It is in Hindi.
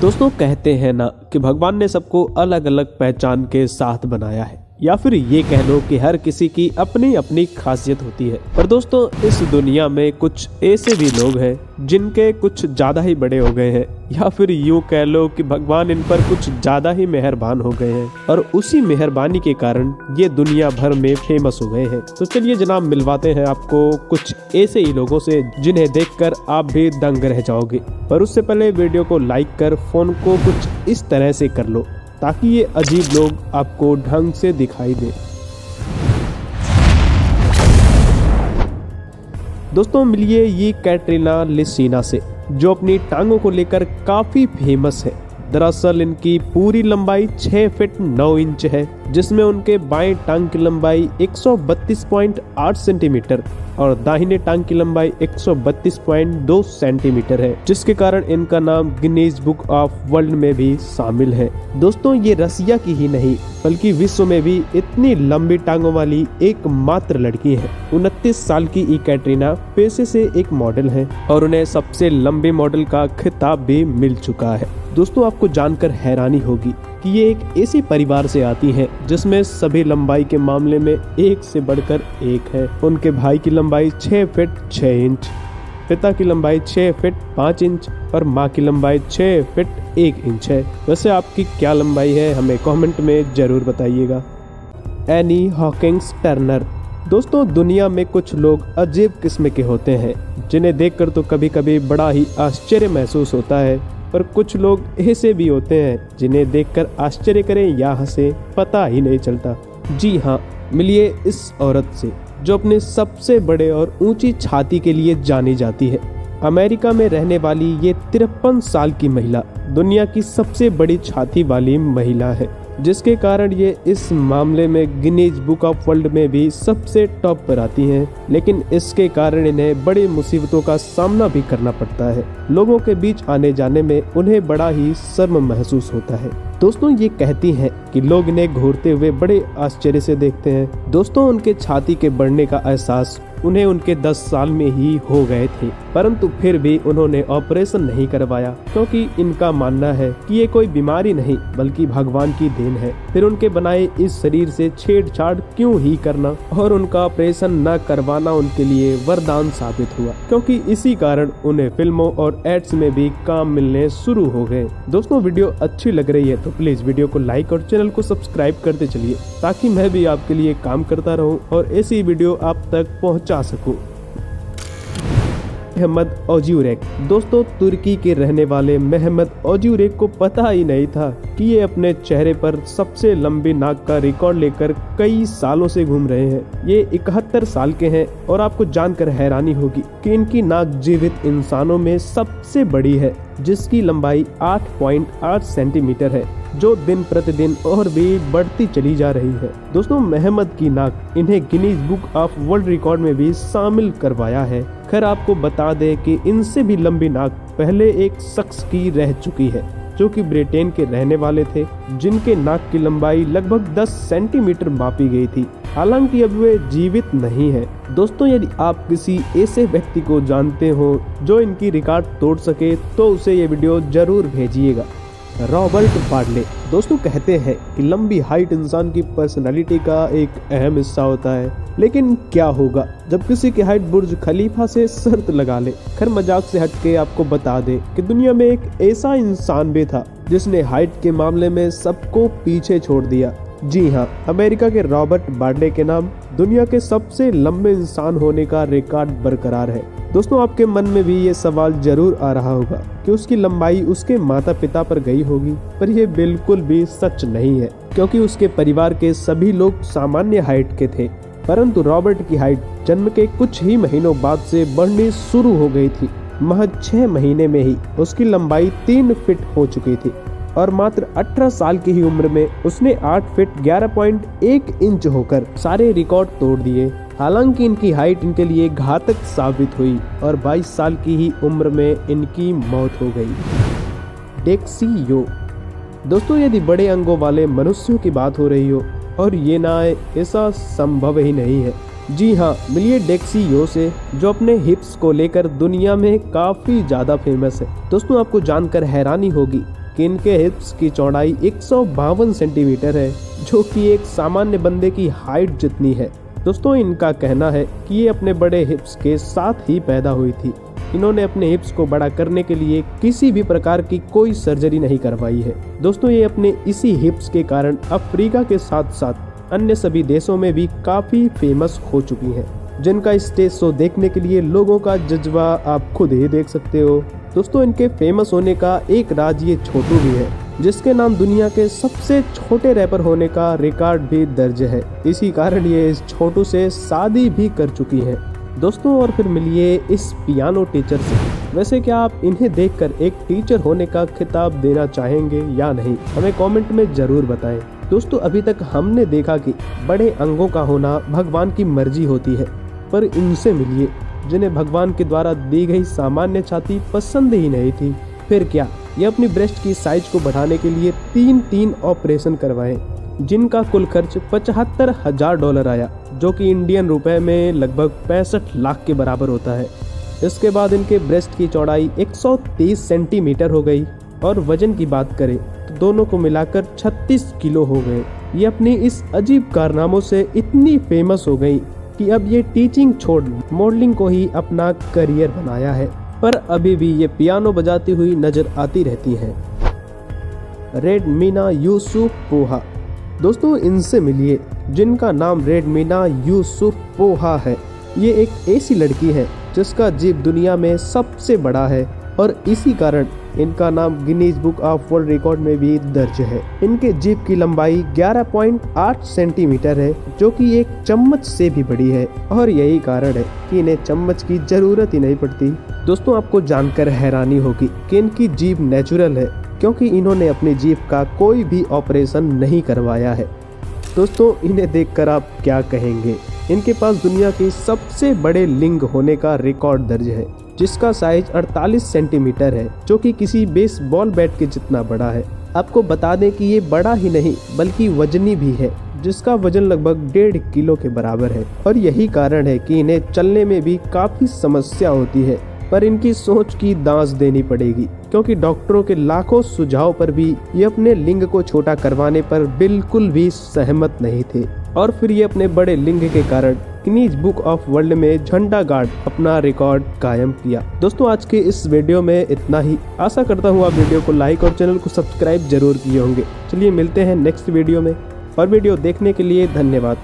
दोस्तों कहते हैं ना कि भगवान ने सबको अलग अलग पहचान के साथ बनाया है, या फिर ये कह लो कि हर किसी की अपनी अपनी खासियत होती है। पर दोस्तों इस दुनिया में कुछ ऐसे भी लोग हैं जिनके कुछ ज्यादा ही बड़े हो गए हैं, या फिर यूं कह लो कि भगवान इन पर कुछ ज्यादा ही मेहरबान हो गए हैं और उसी मेहरबानी के कारण ये दुनिया भर में फेमस हो गए हैं। तो चलिए जनाब मिलवाते हैं आपको कुछ ऐसे ही लोगों से जिन्हें देखकर आप भी दंग रह जाओगे। पर उससे पहले वीडियो को लाइक कर फोन को कुछ इस तरह से कर लो ताकि ये अजीब लोग आपको ढंग से दिखाई दे। दोस्तों मिलिए ये कैटरीना लिसिना से, जो अपनी टांगों को लेकर काफी फेमस है। दरअसल इनकी पूरी लंबाई 6 फीट 9 इंच है, जिसमें उनके बाएं टांग की लंबाई 132.8 सेंटीमीटर और दाहिने टांग की लंबाई 132.2 सेंटीमीटर है, जिसके कारण इनका नाम गिनीज बुक ऑफ वर्ल्ड में भी शामिल है। दोस्तों ये रसिया की ही नहीं बल्कि विश्व में भी इतनी लंबी टांगों वाली एकमात्र लड़की है। 29 साल की ई कैटरीना पेशे से एक मॉडल है और उन्हें सबसे लंबे मॉडल का खिताब भी मिल चुका है। दोस्तों आपको जानकर हैरानी होगी कि ये एक ऐसे परिवार से आती हैं जिसमें सभी लंबाई के मामले में एक से बढ़कर एक है। उनके भाई की लंबाई 6 फीट 6 इंच, पिता की लंबाई 6 फीट 5 इंच और माँ की लंबाई 6 फीट 1 इंच है। वैसे आपकी क्या लंबाई है हमें कमेंट में जरूर बताइएगा। Any Hawkins Turner. दोस्तों दुनिया में कुछ लोग अजीब किस्म के होते हैं जिन्हें देखकर तो कभी कभी बड़ा ही आश्चर्य महसूस होता है, पर कुछ लोग ऐसे भी होते हैं जिन्हें देखकर आश्चर्य करें या हंसे पता ही नहीं चलता। जी हाँ, मिलिए इस औरत से जो अपने सबसे बड़े और ऊंची छाती के लिए जानी जाती है। अमेरिका में रहने वाली ये 53 साल की महिला दुनिया की सबसे बड़ी छाती वाली महिला है, जिसके कारण ये इस मामले में गिनीज बुक ऑफ वर्ल्ड में भी सबसे टॉप पर आती हैं। लेकिन इसके कारण इन्हें बड़ी मुसीबतों का सामना भी करना पड़ता है। लोगों के बीच आने जाने में उन्हें बड़ा ही शर्म महसूस होता है। दोस्तों ये कहती हैं कि लोग इन्हें घूरते हुए बड़े आश्चर्य से देखते हैं। दोस्तों उनके छाती के बढ़ने का एहसास उन्हें उनके 10 साल में ही हो गए थे, परंतु फिर भी उन्होंने ऑपरेशन नहीं करवाया क्योंकि इनका मानना है कि ये कोई बीमारी नहीं बल्कि भगवान की देन है। फिर उनके बनाए इस शरीर से छेड़छाड़ क्यों ही करना और उनका ऑपरेशन न करवाना उनके लिए वरदान साबित हुआ, क्योंकि इसी कारण उन्हें फिल्मों और एड्स में भी काम मिलने शुरू हो गए। दोस्तों वीडियो अच्छी लग रही है तो प्लीज वीडियो को लाइक और चैनल को सब्सक्राइब करते चलिए ताकि मैं भी आपके लिए काम करता रहूं और ऐसी वीडियो आप तक पहुंचा सकूं। मेहमद ओजुरेक। दोस्तों तुर्की के रहने वाले मेहमद ओजुरेक को पता ही नहीं था कि ये अपने चेहरे पर सबसे लंबी नाक का रिकॉर्ड लेकर कई सालों से घूम रहे हैं। ये 71 साल के हैं और आपको जानकर हैरानी होगी कि इनकी नाक जीवित इंसानों में सबसे बड़ी है, जिसकी लंबाई 8.8 सेंटीमीटर है, जो दिन प्रतिदिन और भी बढ़ती चली जा रही है। दोस्तों मेहमद की नाक इन्हें Guinness book of world record में भी शामिल करवाया है। खैर आपको बता दें कि इनसे भी लंबी नाक पहले एक शख्स की रह चुकी है जो कि ब्रिटेन के रहने वाले थे, जिनके नाक की लंबाई लगभग 10 सेंटीमीटर मापी गई थी। हालांकि अब वे जीवित नहीं है। दोस्तों यदि आप किसी ऐसे व्यक्ति को जानते हो जो इनकी रिकॉर्ड तोड़ सके तो उसे ये वीडियो जरूर भेजिएगा। रॉबर्ट बार्डले। दोस्तों कहते हैं कि लंबी हाइट इंसान की पर्सनालिटी का एक अहम हिस्सा होता है, लेकिन क्या होगा जब किसी की हाइट बुर्ज खलीफा से शर्त लगा ले। खैर मजाक से हटके आपको बता दे कि दुनिया में एक ऐसा इंसान भी था जिसने हाइट के मामले में सबको पीछे छोड़ दिया। जी हाँ, अमेरिका के रॉबर्ट बार्डले के नाम दुनिया के सबसे लंबे इंसान होने का रिकॉर्ड बरकरार है। दोस्तों आपके मन में भी ये सवाल जरूर आ रहा होगा कि उसकी लंबाई उसके माता पिता पर गई होगी, पर यह बिल्कुल भी सच नहीं है, क्योंकि उसके परिवार के सभी लोग सामान्य हाइट के थे, परंतु रॉबर्ट की हाइट जन्म के कुछ ही महीनों बाद से बढ़नी शुरू हो गई थी। महज 6 महीने में ही उसकी लंबाई 3 फीट हो चुकी थी और मात्र 18 साल की ही उम्र में उसने 8 फीट 11.1 इंच होकर सारे रिकॉर्ड तोड़ दिए। हालांकि इनकी हाइट इनके लिए घातक साबित हुई और 22 साल की ही उम्र में इनकी मौत हो गई। डेक्सी यो। दोस्तों यदि बड़े अंगों वाले मनुष्यों की बात हो रही हो और ये ना आए ऐसा संभव ही नहीं है। जी हाँ, मिलिए डेक्सी यो से जो अपने हिप्स को लेकर दुनिया में काफी ज्यादा फेमस है। दोस्तों आपको जानकर हैरानी होगी कि इनके हिप्स की चौड़ाई 152 सेंटीमीटर है, जो कि एक सामान्य बंदे की हाइट जितनी है। दोस्तों इनका कहना है कि ये अपने बड़े हिप्स के साथ ही पैदा हुई थी। इन्होंने अपने हिप्स को बड़ा करने के लिए किसी भी प्रकार की कोई सर्जरी नहीं करवाई है। दोस्तों ये अपने इसी हिप्स के कारण अफ्रीका के साथ साथ अन्य सभी देशों में भी काफी फेमस हो चुकी हैं, जिनका स्टेज शो देखने के लिए लोगों का जज्बा आप खुद ही देख सकते हो। दोस्तों इनके फेमस होने का एक राज ये छोटू भी है, जिसके नाम दुनिया के सबसे छोटे रैपर होने का रिकॉर्ड भी दर्ज है। इसी कारण ये इस छोटू से शादी भी कर चुकी हैं। दोस्तों और फिर मिलिए इस पियानो टीचर से। वैसे क्या आप इन्हें देखकर एक टीचर होने का खिताब देना चाहेंगे या नहीं, हमें कमेंट में जरूर बताएं। दोस्तों अभी तक हमने देखा कि बड़े अंगों का होना भगवान की मर्जी होती है, पर इनसे मिलिए जिन्हें भगवान के द्वारा दी गई सामान्य छाती पसंद ही नहीं थी। फिर क्या ये अपनी ब्रेस्ट की साइज को बढ़ाने के लिए 3 ऑपरेशन करवाए, जिनका कुल खर्च $75,000 आया, जो कि इंडियन रुपए में लगभग 65 लाख के बराबर होता है। इसके बाद इनके ब्रेस्ट की चौड़ाई 130 सेंटीमीटर हो गई और वजन की बात करें तो दोनों को मिलाकर 36 किलो हो गए। ये अपनी इस अजीब कारनामों से इतनी फेमस हो गई कि अब ये टीचिंग छोड़ मॉडलिंग को ही अपना करियर बनाया है, पर अभी भी ये पियानो बजाती हुई नजर आती रहती हैं। रेडमीना यूसुपोहा। दोस्तों इनसे मिलिए जिनका नाम रेडमीना यूसुपोहा है। ये एक ऐसी लड़की है जिसका जीभ दुनिया में सबसे बड़ा है और इसी कारण इनका नाम Guinness book of world record में भी दर्ज है। इनके जीभ की लंबाई 11.8 सेंटीमीटर है, जो कि एक चम्मच से भी बड़ी है और यही कारण है कि इन्हें चम्मच की जरूरत ही नहीं पड़ती। दोस्तों आपको जानकर हैरानी होगी कि इनकी जीभ नेचुरल है, क्योंकि इन्होंने अपनी जीभ का कोई भी ऑपरेशन नहीं करवाया है। दोस्तों इन्हें देखकर आप क्या कहेंगे? इनके पास दुनिया के सबसे बड़े लिंग होने का रिकॉर्ड दर्ज है, जिसका साइज 48 सेंटीमीटर है, जो कि किसी बेसबॉल बैट के जितना बड़ा है। आपको बता दें कि ये बड़ा ही नहीं बल्कि वजनी भी है, जिसका वजन लगभग 1.5 किलो के बराबर है और यही कारण है कि इन्हें चलने में भी काफी समस्या होती है। पर इनकी सोच की दांस देनी पड़ेगी, क्योंकि डॉक्टरों के लाखों सुझाव पर भी ये अपने लिंग को छोटा करवाने पर बिल्कुल भी सहमत नहीं थे और फिर ये अपने बड़े लिंग के कारण गिनीज बुक ऑफ वर्ल्ड में झंडा गाड़ अपना रिकॉर्ड कायम किया। दोस्तों आज के इस वीडियो में इतना ही। आशा करता हूँ आप वीडियो को लाइक और चैनल को सब्सक्राइब जरूर किए होंगे। चलिए मिलते हैं नेक्स्ट वीडियो में, और वीडियो देखने के लिए धन्यवाद।